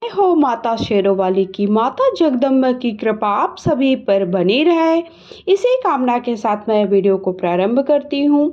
जय हो माता शेरों वाली की, माता जगदम्बा की कृपा आप सभी पर बनी रहे। इसी कामना के साथ मैं वीडियो को प्रारंभ करती हूँ।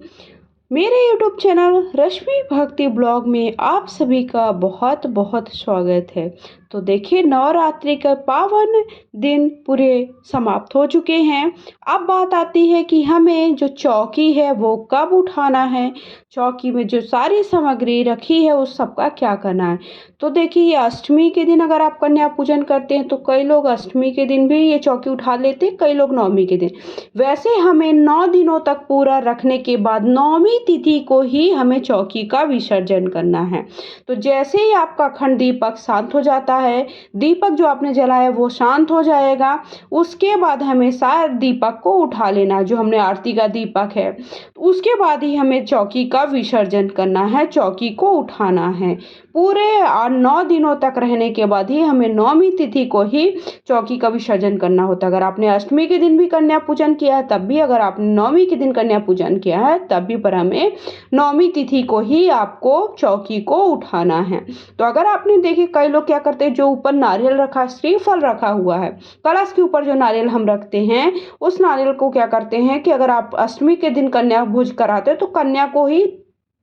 मेरे YouTube चैनल रश्मि भक्ति ब्लॉग में आप सभी का बहुत बहुत स्वागत है। तो देखिए, नवरात्रि का पावन दिन पूरे समाप्त हो चुके हैं। अब बात आती है कि हमें जो चौकी है वो कब उठाना है, चौकी में जो सारी सामग्री रखी है उस सबका क्या करना है। तो देखिए, ये अष्टमी के दिन अगर आप कन्या पूजन करते हैं तो कई लोग अष्टमी के दिन भी ये चौकी उठा लेते हैं, कई लोग नवमी के दिन। वैसे हमें 9 दिनों तक पूरा रखने के बाद नौमी तिथि को ही हमें चौकी का विसर्जन करना है। तो जैसे ही आपका अखंड दीपक शांत हो जाता है, दीपक जो आपने जलाया वो शांत हो जाएगा, उसके बाद हमें सारे दीपक को उठा लेना, जो हमने आरती का दीपक है। उसके बाद ही हमें चौकी का विसर्जन करना है, चौकी को उठाना है। पूरे 9 दिनों तक रहने के बाद ही हमें नौमी तिथि को ही चौकी का विसर्जन करना होता है। अगर आपने अष्टमी के दिन भी कन्या पूजन किया है तब भी, अगर आपने नौमी के दिन कन्या पूजन किया है तब भी, पर हमें नौमी तिथि को ही आपको चौकी को उठाना है। तो अगर आपने देखे, कई लोग क्या करते हैं, जो ऊपर नारियल रखा है, श्रीफल रखा हुआ है, कलश के ऊपर जो नारियल हम रखते हैं, उस नारियल को क्या करते हैं कि अगर आप अष्टमी के दिन कन्या भोज कराते हैं तो कन्या को ही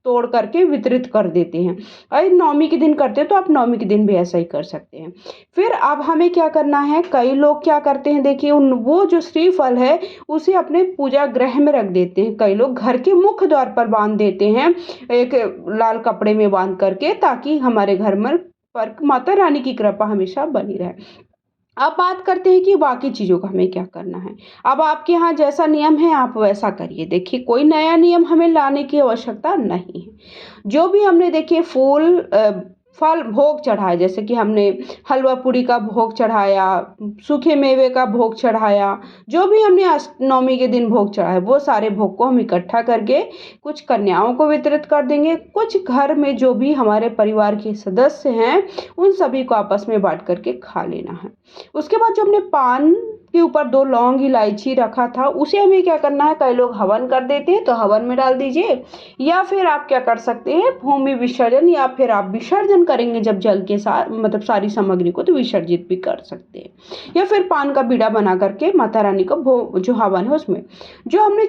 तोड़ करके वितरित कर देते हैं। अगर नौमी के दिन करते हैं तो आप नौमी के दिन भी ऐसा ही कर सकते हैं। फिर अब हमें क्या करना है, कई लोग क्या करते हैं, देखिए वो जो श्रीफल है उसे अपने पूजा गृह में रख देते हैं। कई लोग घर के मुख्य द्वार पर बांध देते हैं, एक लाल कपड़े में बांध करके, ताकि हमारे घर में पर माता रानी की कृपा हमेशा बनी रहे। अब बात करते हैं कि बाकी चीज़ों का हमें क्या करना है। अब आपके यहाँ जैसा नियम है आप वैसा करिए। देखिए, कोई नया नियम हमें लाने की आवश्यकता नहीं है। जो भी हमने देखिए फूल फल भोग चढ़ाए, जैसे कि हमने हलवा पूड़ी का भोग चढ़ाया, सूखे मेवे का भोग चढ़ाया, जो भी हमने नौमी के दिन भोग चढ़ाया, वो सारे भोग को हम इकट्ठा करके कुछ कन्याओं को वितरित कर देंगे। कुछ घर में जो भी हमारे परिवार के सदस्य हैं उन सभी को आपस में बांट करके खा लेना है। उसके बाद जो हमने पान के ऊपर 2 लौंग इलायची रखा था, उसे हमें क्या करना है, कई लोग हवन कर देते हैं तो हवन में डाल दीजिए, या फिर आप क्या कर सकते हैं, भूमि विसर्जन, या फिर आप विसर्जन करेंगे जब जल के साथ, मतलब सारी सामग्री को, तो विसर्जित भी कर सकते हैं। या फिर पान का बीड़ा बना करके माता रानी को जो हवन है उसमें जो हमने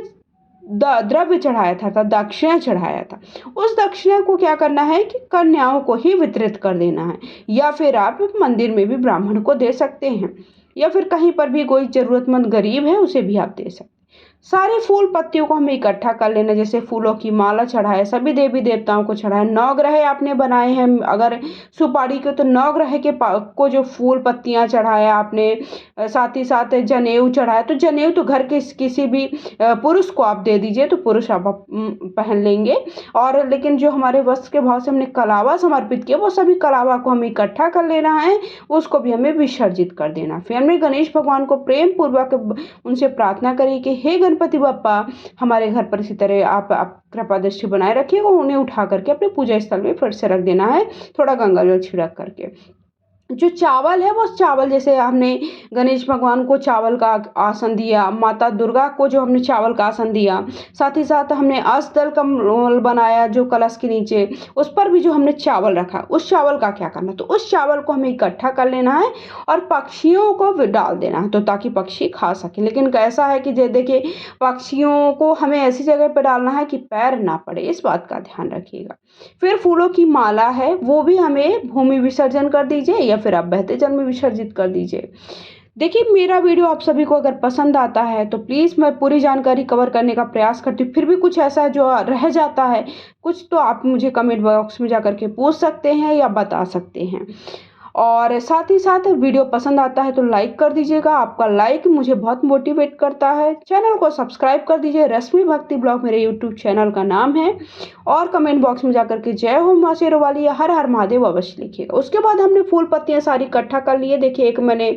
द्रव्य चढ़ाया था, दक्षिणा चढ़ाया था, उस दक्षिणा को क्या करना है कि कन्याओं को ही वितरित कर देना है। या फिर आप मंदिर में भी ब्राह्मण को दे सकते हैं, या फिर कहीं पर भी कोई जरूरतमंद गरीब है उसे भी आप दे सकते हैं। सारे फूल पत्तियों को हमें इकट्ठा कर लेना, जैसे फूलों की माला चढ़ाए, सभी देवी देवताओं को चढ़ाए, 9 ग्रह आपने बनाए हैं, अगर सुपारी के तो 9 ग्रह के को जो फूल पत्तियां चढ़ाया आपने, साथ ही साथ जनेऊ चढ़ाया, तो जनेऊ तो घर के किसी भी पुरुष को आप दे दीजिए, तो पुरुष आप पहन लेंगे। और लेकिन जो हमारे वस्त्र के भाव से हमने कलावा समर्पित किया, वो सभी कलावा को हमें इकट्ठा कर लेना है, उसको भी हमें विसर्जित कर देना। फिर हमने गणेश भगवान को प्रेम पूर्वक उनसे प्रार्थना करी कि हे गणपति बप्पा, हमारे घर पर इसी तरह आप कृपा दृष्टि बनाए रखिएगा। उन्हें उठा करके अपने पूजा स्थल में फिर से रख देना है, थोड़ा गंगा जल छिड़क करके। जो चावल है, वो चावल, जैसे हमने गणेश भगवान को चावल का आसन दिया, माता दुर्गा को जो हमने चावल का आसन दिया, साथ ही साथ हमने अष्टदल का बनाया जो कलश के नीचे, उस पर भी जो हमने चावल रखा, उस चावल का क्या करना, तो उस चावल को हमें इकट्ठा कर लेना है और पक्षियों को डाल देना है, तो ताकि पक्षी खा सके। लेकिन कैसा है कि देखिए, पक्षियों को हमें ऐसी जगह पर डालना है कि पैर ना पड़े, इस बात का ध्यान रखिएगा। फिर फूलों की माला है, वो भी हमें भूमि विसर्जन कर दीजिए, या फिर आप बहते जल में विसर्जित कर दीजिए। देखिए, मेरा वीडियो आप सभी को अगर पसंद आता है तो प्लीज़, मैं पूरी जानकारी कवर करने का प्रयास करती हूँ, फिर भी कुछ ऐसा जो रह जाता है कुछ, तो आप मुझे कमेंट बॉक्स में जा करके पूछ सकते हैं या बता सकते हैं। और साथ ही साथ वीडियो पसंद आता है तो लाइक कर दीजिएगा, आपका लाइक मुझे बहुत मोटिवेट करता है। चैनल को सब्सक्राइब कर दीजिए, रश्मि भक्ति ब्लॉग मेरे यूट्यूब चैनल का नाम है। और कमेंट बॉक्स में जाकर के जय हो मां शेरों वाली या हर हर महादेव अवश्य लिखिएगा। उसके बाद हमने फूल पत्तियां सारी इकट्ठा कर लिए। देखिए, एक मैंने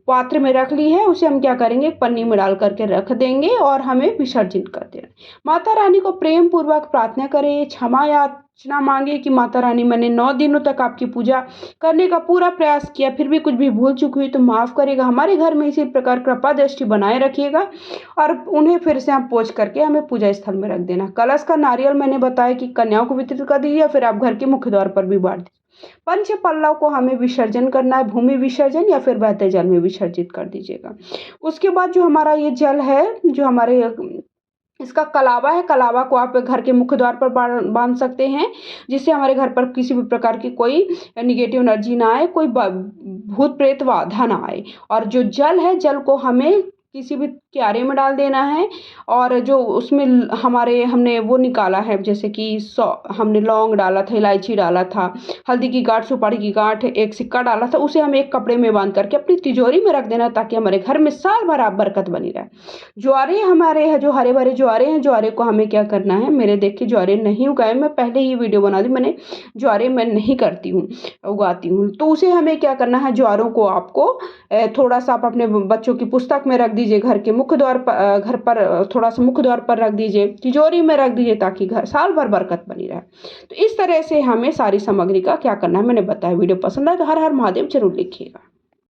पात्र में रख ली है, उसे हम क्या करेंगे, पन्नी में डाल करके रख देंगे और हमें विसर्जित कर देना। माता रानी को प्रेम पूर्वक प्रार्थना करें, क्षमा याचना मांगे कि माता रानी, मैंने 9 दिनों तक आपकी पूजा करने का पूरा प्रयास किया, फिर भी कुछ भी भूल चूक हुई तो माफ़ करेगा। हमारे घर में इसी प्रकार कृपा दृष्टि बनाए रखिएगा। और उन्हें फिर से हम पोंछ करके हमें पूजा स्थल में रख देना। कलश का नारियल मैंने बताया कि कन्याओं को वितरित कर दीजिए, या फिर आप घर के मुख्य द्वार पर भी बांट दीजिए। पंच पल्लव को हमें विसर्जन करना है, भूमि विसर्जन या फिर बहते जल में विसर्जित कर दीजिएगा। उसके बाद जो हमारा ये जल है, जो हमारे इसका कलावा है, कलावा को आप घर के मुख्य द्वार पर बांध सकते हैं, जिससे हमारे घर पर किसी भी प्रकार की कोई निगेटिव एनर्जी ना आए, कोई भूत प्रेत बाधा ना आए। और जो जल है, जल को हमें किसी भी क्यारे में डाल देना है। और जो उसमें हमने वो निकाला है, जैसे कि हमने लौंग डाला था, इलायची डाला था, हल्दी की गांठ, सुपारी की गांठ, एक सिक्का डाला था, उसे हमें एक कपड़े में बांध करके अपनी तिजोरी में रख देना, ताकि हमारे घर में साल भर आप बरकत बनी रहे। ज्वारे हमारे हैं, जो हरे भरे ज्वारे हैं, ज्वारे को हमें क्या करना है, मेरे देखिए ज्वारे नहीं उगाए, मैं पहले ही वीडियो बना दी मैंने, ज्वारे मैं नहीं करती हूँ, उगाती हूँ। तो उसे हमें क्या करना है, ज्वारों को आपको थोड़ा सा आप अपने बच्चों की पुस्तक में रख दीजिए, घर के मुख्य द्वार पर, घर पर थोड़ा सा मुख्य द्वार पर रख दीजिए, तिजोरी में रख दीजिए, ताकि घर साल भर बरकत बनी रहे। तो इस तरह से हमें सारी सामग्री का क्या करना है मैंने बताया। वीडियो पसंद आए तो हर हर महादेव जरूर लिखिएगा।